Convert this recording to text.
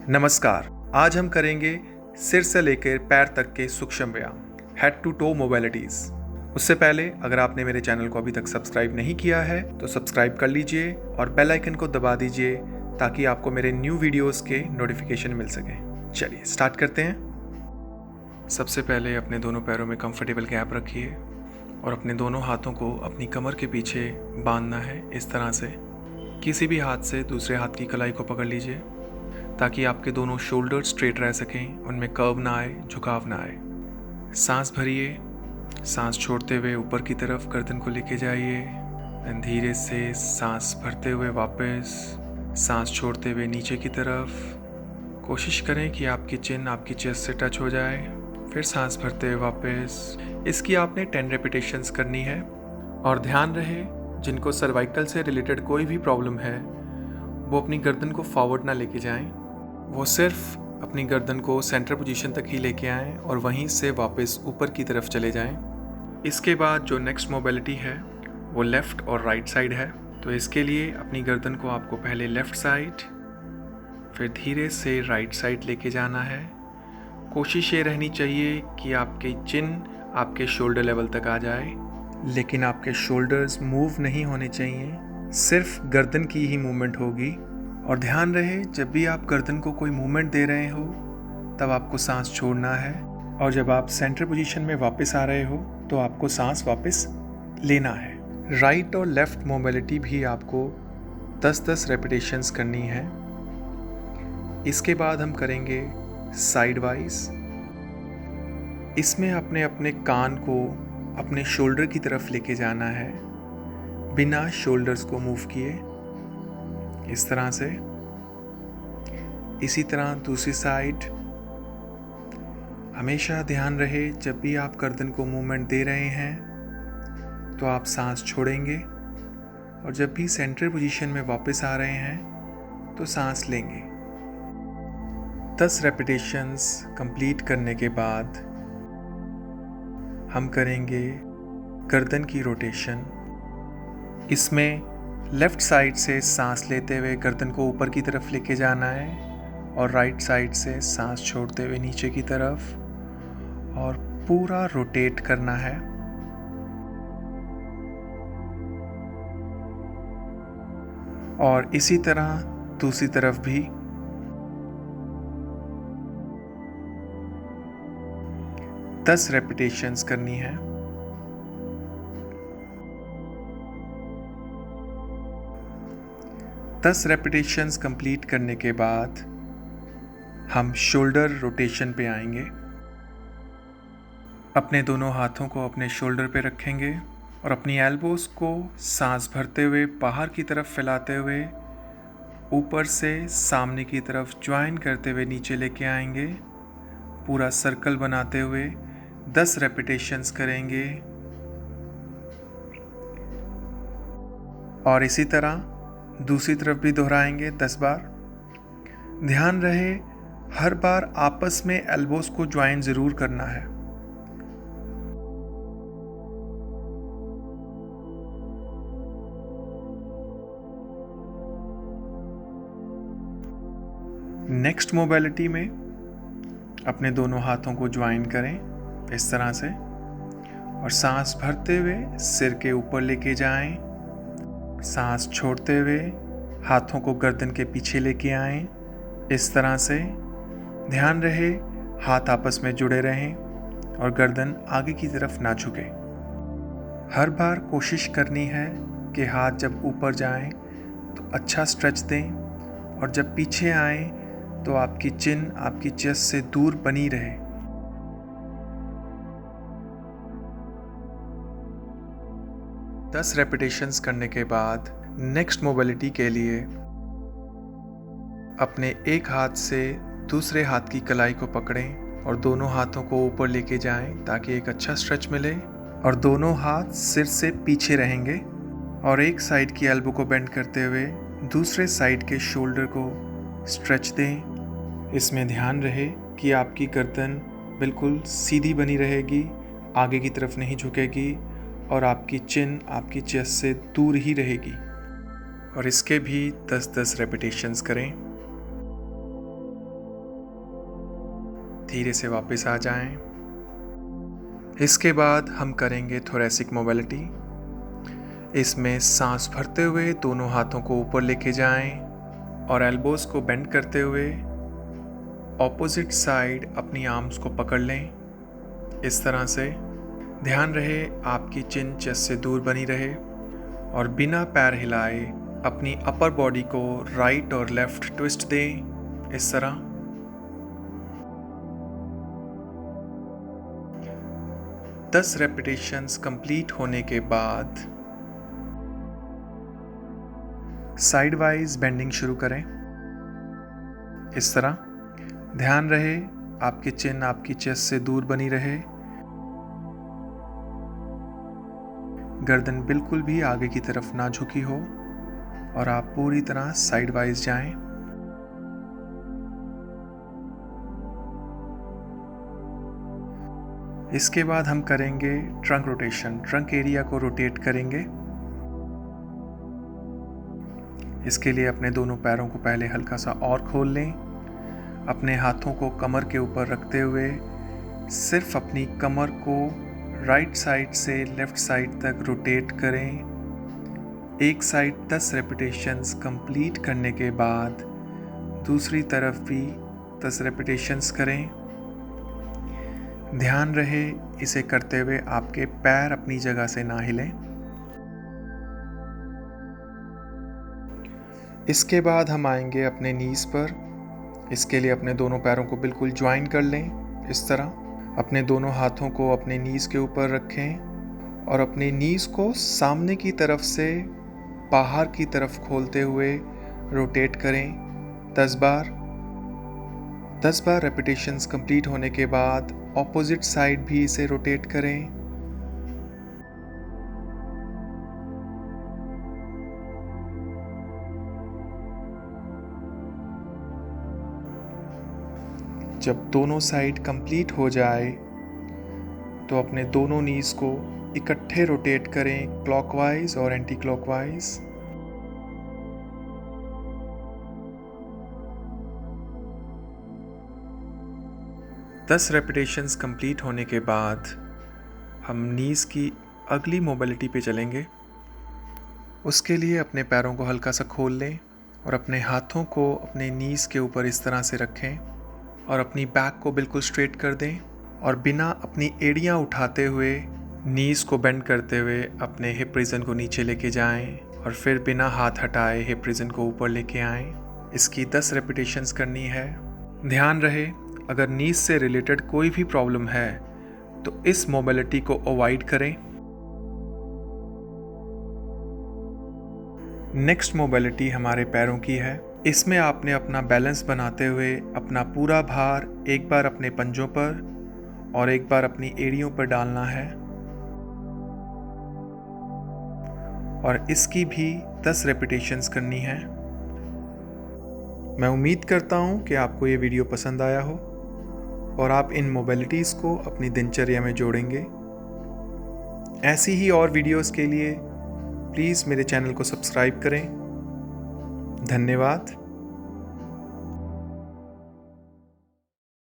नमस्कार। आज हम करेंगे सिर से लेकर पैर तक के सूक्ष्म व्यायाम, हेड टू टो मोबिलिटीज। उससे पहले अगर आपने मेरे चैनल को अभी तक सब्सक्राइब नहीं किया है तो सब्सक्राइब कर लीजिए और बेल आइकन को दबा दीजिए ताकि आपको मेरे न्यू वीडियोस के नोटिफिकेशन मिल सके। चलिए स्टार्ट करते हैं। सबसे पहले अपने दोनों पैरों में कंफर्टेबल गैप रखिए और अपने दोनों हाथों को अपनी कमर के पीछे बांधना है। इस तरह से किसी भी हाथ से दूसरे हाथ की कलाई को पकड़ लीजिए ताकि आपके दोनों शोल्डर स्ट्रेट रह सकें, उनमें कर्व ना आए, झुकाव ना आए। सांस भरिए, सांस छोड़ते हुए ऊपर की तरफ गर्दन को लेके जाइए। धीरे से सांस भरते हुए वापस, सांस छोड़ते हुए नीचे की तरफ। कोशिश करें कि आपकी चिन आपकी चेस्ट से टच हो जाए। फिर सांस भरते हुए वापस। इसकी आपने 10 रेपिटेशंस करनी है। और ध्यान रहे, जिनको सर्वाइकल से रिलेटेड कोई भी प्रॉब्लम है वो अपनी गर्दन को फॉरवर्ड ना लेके जाएं। वो सिर्फ अपनी गर्दन को सेंटर पोजीशन तक ही लेके आएं और वहीं से वापस ऊपर की तरफ चले जाएं। इसके बाद जो नेक्स्ट मोबिलिटी है वो लेफ़्ट और राइट साइड है। तो इसके लिए अपनी गर्दन को आपको पहले लेफ़्ट साइड, फिर धीरे से राइट साइड लेके जाना है। कोशिश ये रहनी चाहिए कि आपकी चिन आपके शोल्डर लेवल तक आ जाए, लेकिन आपके शोल्डर्स मूव नहीं होने चाहिए, सिर्फ गर्दन की ही मूवमेंट होगी। और ध्यान रहे, जब भी आप गर्दन को कोई मूवमेंट दे रहे हो तब आपको सांस छोड़ना है, और जब आप सेंटर पोजीशन में वापस आ रहे हो तो आपको सांस वापस लेना है। राइट और लेफ़्ट मोबिलिटी भी आपको 10-10 रेपिटेशंस करनी है। इसके बाद हम करेंगे साइड वाइज। इसमें आपने अपने कान को अपने शोल्डर की तरफ लेके जाना है बिना शोल्डर्स को मूव किए, इस तरह से। इसी तरह दूसरी साइड। हमेशा ध्यान रहे, जब भी आप गर्दन को मूवमेंट दे रहे हैं तो आप सांस छोड़ेंगे, और जब भी सेंटर पोजीशन में वापस आ रहे हैं तो सांस लेंगे। 10 रेपिटेशंस कंप्लीट करने के बाद हम करेंगे गर्दन की रोटेशन। इसमें लेफ़्ट साइड से सांस लेते हुए गर्दन को ऊपर की तरफ लेके जाना है और राइट साइड से सांस छोड़ते हुए नीचे की तरफ, और पूरा रोटेट करना है। और इसी तरह दूसरी तरफ भी। दस रेपिटेशंस करनी है। दस रेपिटेशंस कंप्लीट करने के बाद हम शोल्डर रोटेशन पे आएंगे। अपने दोनों हाथों को अपने शोल्डर पे रखेंगे और अपनी एल्बोज को सांस भरते हुए बाहर की तरफ फैलाते हुए ऊपर से सामने की तरफ ज्वाइन करते हुए नीचे लेके आएंगे। पूरा सर्कल बनाते हुए 10 रेपिटेशंस करेंगे। और इसी तरह दूसरी तरफ भी दोहराएंगे 10 बार। ध्यान रहे, हर बार आपस में एल्बोज को ज्वाइन जरूर करना है। नेक्स्ट मोबिलिटी में अपने दोनों हाथों को ज्वाइन करें इस तरह से, और सांस भरते हुए सिर के ऊपर लेके जाएं। सांस छोड़ते हुए हाथों को गर्दन के पीछे लेके आएं, इस तरह से। ध्यान रहे, हाथ आपस में जुड़े रहें और गर्दन आगे की तरफ ना झुके। हर बार कोशिश करनी है कि हाथ जब ऊपर जाएं तो अच्छा स्ट्रेच दें, और जब पीछे आएं तो आपकी चिन आपकी चेस्ट से दूर बनी रहे। दस रेपिटेशंस करने के बाद नेक्स्ट मोबिलिटी के लिए अपने एक हाथ से दूसरे हाथ की कलाई को पकड़ें और दोनों हाथों को ऊपर लेके जाएं ताकि एक अच्छा स्ट्रेच मिले, और दोनों हाथ सिर से पीछे रहेंगे। और एक साइड की एल्बो को बेंड करते हुए दूसरे साइड के शोल्डर को स्ट्रेच दें। इसमें ध्यान रहे कि आपकी गर्दन बिल्कुल सीधी बनी रहेगी, आगे की तरफ नहीं झुकेगी, और आपकी चिन आपकी चेस्ट से दूर ही रहेगी। और इसके भी 10-10 रेपिटेशंस करें। धीरे से वापस आ जाएं। इसके बाद हम करेंगे थोरेसिक मोबिलिटी। इसमें सांस भरते हुए दोनों हाथों को ऊपर लेके जाएं और एल्बोज को बेंड करते हुए ऑपोजिट साइड अपनी आर्म्स को पकड़ लें। इस तरह से ध्यान रहे आपकी चिन चेस्ट से दूर बनी रहे और बिना पैर हिलाए अपनी अपर बॉडी को राइट और लेफ्ट ट्विस्ट दें। इस तरह 10 रेपिटेशंस कंप्लीट होने के बाद साइड वाइज बेंडिंग शुरू करें। इस तरह ध्यान रहे आपकी चिन आपकी चेस्ट से दूर बनी रहे, गर्दन बिल्कुल भी आगे की तरफ ना झुकी हो और आप पूरी तरह साइड वाइज जाएं। इसके बाद हम करेंगे ट्रंक रोटेशन। ट्रंक एरिया को रोटेट करेंगे। इसके लिए अपने दोनों पैरों को पहले हल्का सा और खोल लें। अपने हाथों को कमर के ऊपर रखते हुए सिर्फ अपनी कमर को राइट साइड से लेफ्ट साइड तक रोटेट करें। एक साइड 10 रेपिटेशंस कंप्लीट करने के बाद दूसरी तरफ भी 10 रेपिटेशंस करें। ध्यान रहे इसे करते हुए आपके पैर अपनी जगह से ना हिलें। इसके बाद हम आएंगे अपने नीज पर। इसके लिए अपने दोनों पैरों को बिल्कुल ज्वाइन कर लें। इस तरह अपने दोनों हाथों को अपने नीज के ऊपर रखें और अपने नीज को सामने की तरफ से बाहर की तरफ खोलते हुए रोटेट करें 10 बार। 10 बार रेपिटेशंस कंप्लीट होने के बाद ऑपोजिट साइड भी इसे रोटेट करें। जब दोनों साइड कंप्लीट हो जाए तो अपने दोनों नीज को इकट्ठे रोटेट करें क्लॉकवाइज और एंटी क्लॉकवाइज। दस रेपिटेशंस कंप्लीट होने के बाद हम नीज की अगली मोबिलिटी पे चलेंगे। उसके लिए अपने पैरों को हल्का सा खोल लें और अपने हाथों को अपने नीज के ऊपर इस तरह से रखें और अपनी बैक को बिल्कुल स्ट्रेट कर दें और बिना अपनी एड़ियाँ उठाते हुए नीज को बेंड करते हुए अपने हिप रीजन को नीचे लेके जाएं और फिर बिना हाथ हटाए हिप रीजन को ऊपर लेके आएं। इसकी 10 रेपिटेशंस करनी है। ध्यान रहे अगर नीज से रिलेटेड कोई भी प्रॉब्लम है तो इस मोबिलिटी को अवॉइड करें। नेक्स्ट मोबिलिटी हमारे पैरों की है। इसमें आपने अपना बैलेंस बनाते हुए अपना पूरा भार एक बार अपने पंजों पर और एक बार अपनी एड़ियों पर डालना है और इसकी भी 10 रेपिटेशंस करनी है। मैं उम्मीद करता हूं कि आपको ये वीडियो पसंद आया हो और आप इन मोबिलिटीज़ को अपनी दिनचर्या में जोड़ेंगे। ऐसी ही और वीडियोस के लिए प्लीज़ मेरे चैनल को सब्सक्राइब करें। धन्यवाद।